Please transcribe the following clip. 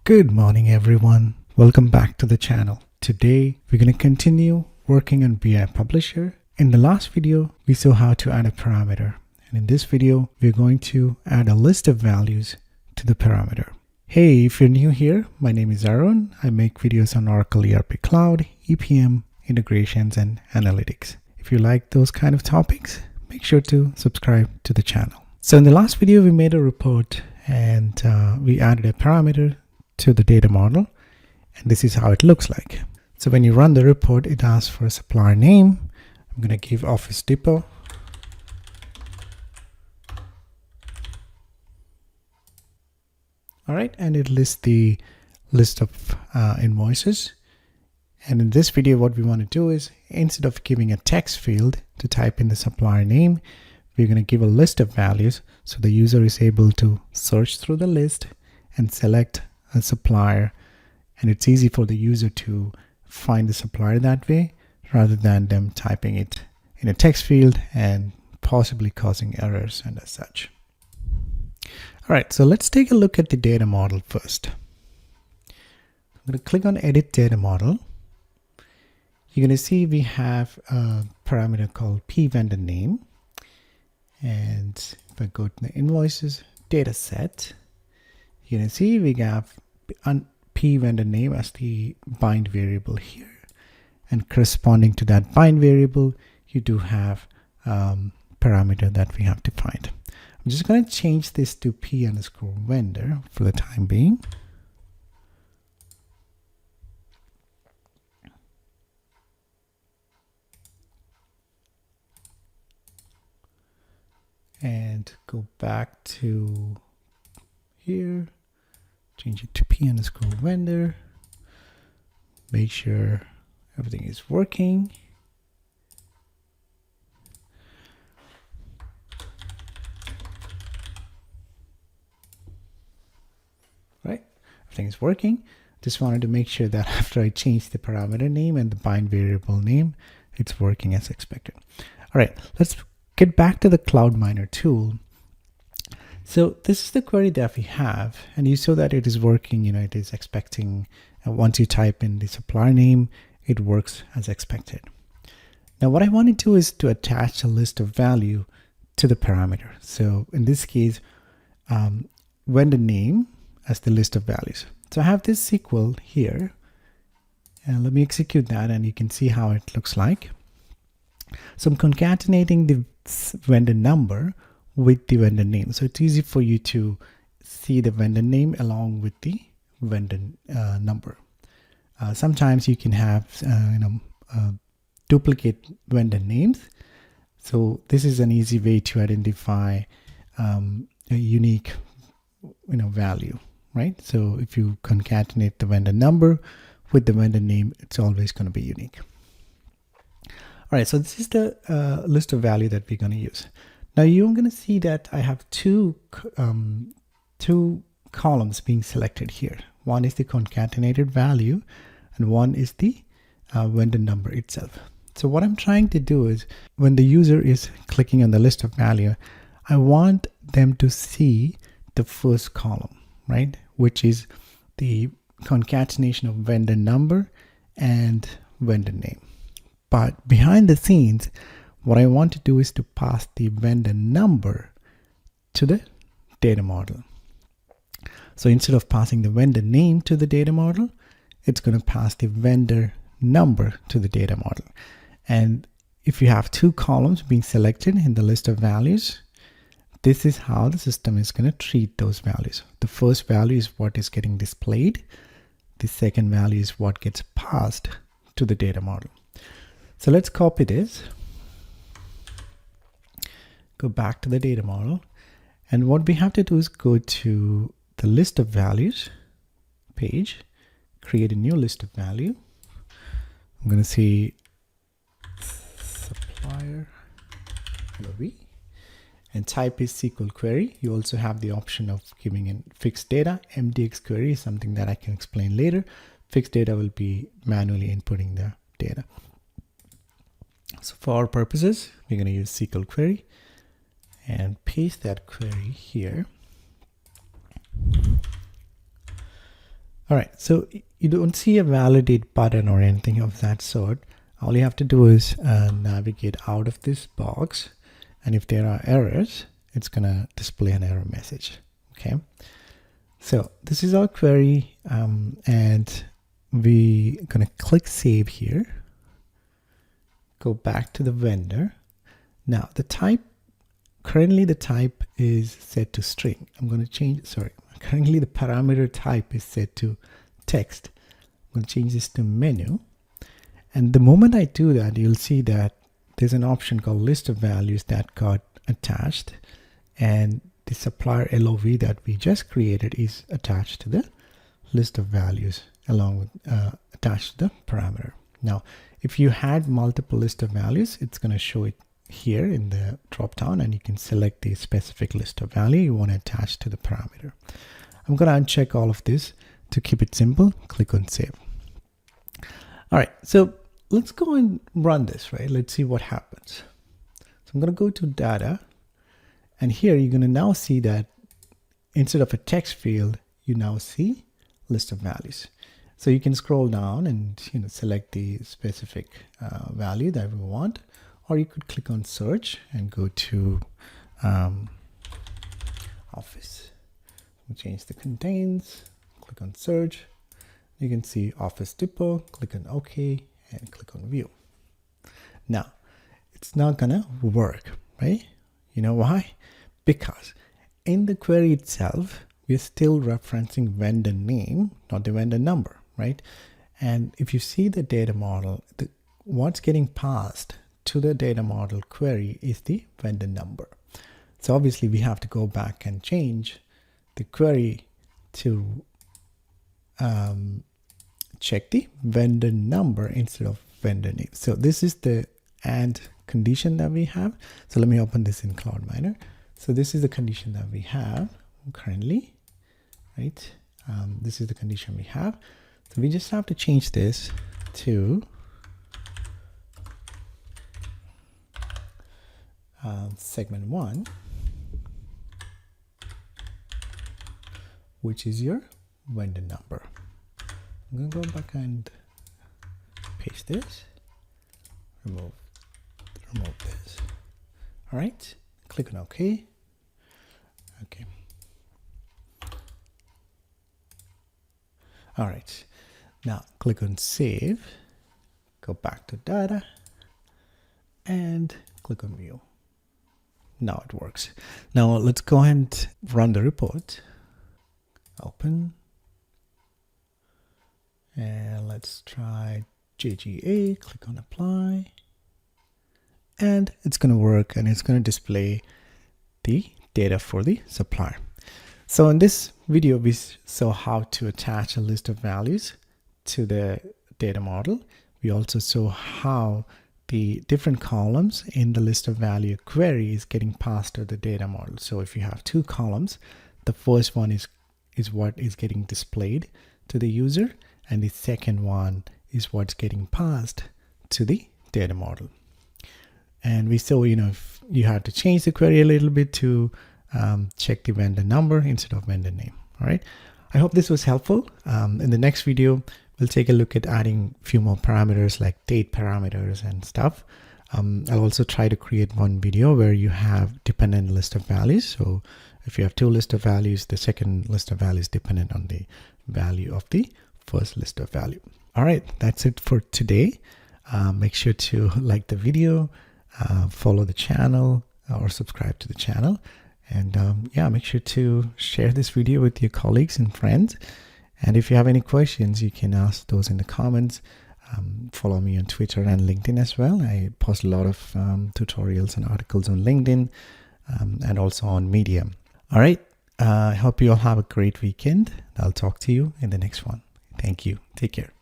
Good morning, everyone. Welcome back to the channel. Today, we're going to continue working on BI Publisher. In the last video, we saw how to add a parameter. And in this video, we're going to add a list of values to the parameter. Hey, if you're new here, my name is Aaron. I make videos on Oracle ERP Cloud, EPM, integrations, and analytics. If you like those kind of topics, make sure to subscribe to the channel. So in the last video, we made a report and we added a parameter to the data model, and this is how it looks like. So when you run the report, it asks for a supplier name. I'm going to give Office Depot. All right, and it lists the list of invoices. And in this video, what we want to do is, instead of giving a text field to type in the supplier name, we're going to give a list of values so the user is able to search through the list and select a supplier, and it's easy for the user to find the supplier that way rather than them typing it in a text field and possibly causing errors and as such. All right, so let's take a look at the data model first. I'm going to click on Edit Data Model. You're going to see we have a parameter called p-vendor name, and if I go to the invoices data set, you can see we have p-vendor name as the bind variable here, and corresponding to that bind variable, you do have parameter that we have defined. I'm just going to change this to p_vendor for the time being. And go back to here, change it to p_vendor, make sure everything is working. Right, everything is working. Just wanted to make sure that after I change the parameter name and the bind variable name, it's working as expected. All right, let's get back to the CloudMiner tool. So this is the query that we have, and you saw that it is working. It is expecting, and once you type in the supplier name, it works as expected. Now what I want to do is to attach a list of value to the parameter. So in this case, vendor name as the list of values. So I have this SQL here, and let me execute that, and you can see how it looks like. So I'm concatenating the vendor number with the vendor name, so it's easy for you to see the vendor name along with the vendor number. Sometimes you can have duplicate vendor names, so this is an easy way to identify a unique value, right? So if you concatenate the vendor number with the vendor name, it's always going to be unique. All right, so this is the list of value that we're going to use. Now you're going to see that I have two columns being selected here. One is the concatenated value, and one is the vendor number itself. So what I'm trying to do is, when the user is clicking on the list of value, I want them to see the first column, right? Which is the concatenation of vendor number and vendor name. But behind the scenes, what I want to do is to pass the vendor number to the data model. So instead of passing the vendor name to the data model, it's going to pass the vendor number to the data model. And if you have two columns being selected in the list of values, this is how the system is going to treat those values. The first value is what is getting displayed. The second value is what gets passed to the data model. So let's copy this, go back to the data model, and what we have to do is go to the list of values page, create a new list of value. I'm going to see supplier LOB, and type is SQL query. You also have the option of giving in fixed data. MDX query is something that I can explain later. Fixed data will be manually inputting the data. So for our purposes, we're going to use SQL query and paste that query here. All right, so you don't see a validate button or anything of that sort. All you have to do is navigate out of this box, and if there are errors, it's gonna display an error message. Okay, so this is our query, and we're gonna click save here. Go back to the vendor. Now the type, currently the type is set to string. I'm going to change, sorry, currently the parameter type is set to text. I'm going to change this to menu. And the moment I do that, you'll see that there's an option called list of values that got attached, and the supplier LOV that we just created is attached to the list of values along with attached to the parameter. Now, if you had multiple list of values, it's going to show it here in the drop down, and you can select the specific list of value you want to attach to the parameter. I'm going to uncheck all of this to keep it simple. Click on save. All right, so let's go and run this, right? Let's see what happens. So I'm going to go to data, and here you're going to now see that instead of a text field, you now see list of values. So you can scroll down and select the specific value that we want, or you could click on search and go to office. We'll change the contains, click on search. You can see Office Depot, click on OK, and click on view. Now, it's not gonna work, right? You know why? Because in the query itself, we're still referencing vendor name, not the vendor number, right? And if you see the data model, what's getting passed to the data model query is the vendor number. So obviously we have to go back and change the query to check the vendor number instead of vendor name. So this is the AND condition that we have. So let me open this in CloudMiner. So this is the condition that we have currently, right? This is the condition we have. So we just have to change this to segment 1, which is your vendor number. I'm going to go back and paste this, remove this. All right, click on OK. Okay. All right, now click on save, go back to data, and click on view. Now it works. Now let's go and run the report. Open. And let's try JGA, click on apply. And it's going to work, and it's going to display the data for the supplier. So in this video, we saw how to attach a list of values to the data model. We also saw how the different columns in the list of value query is getting passed to the data model. So if you have two columns, the first one is what is getting displayed to the user, and the second one is what's getting passed to the data model. And we saw, if you had to change the query a little bit to check the vendor number instead of vendor name. All right. I hope this was helpful. In the next video, we'll take a look at adding a few more parameters like date parameters and stuff. I'll also try to create one video where you have dependent list of values. So if you have two list of values, the second list of values dependent on the value of the first list of value. All right, that's it for today. Make sure to like the video, follow the channel, or subscribe to the channel. And yeah, make sure to share this video with your colleagues and friends. And if you have any questions, you can ask those in the comments. Follow me on Twitter and LinkedIn as well. I post a lot of tutorials and articles on LinkedIn and also on Medium. All right. I hope you all have a great weekend. I'll talk to you in the next one. Thank you. Take care.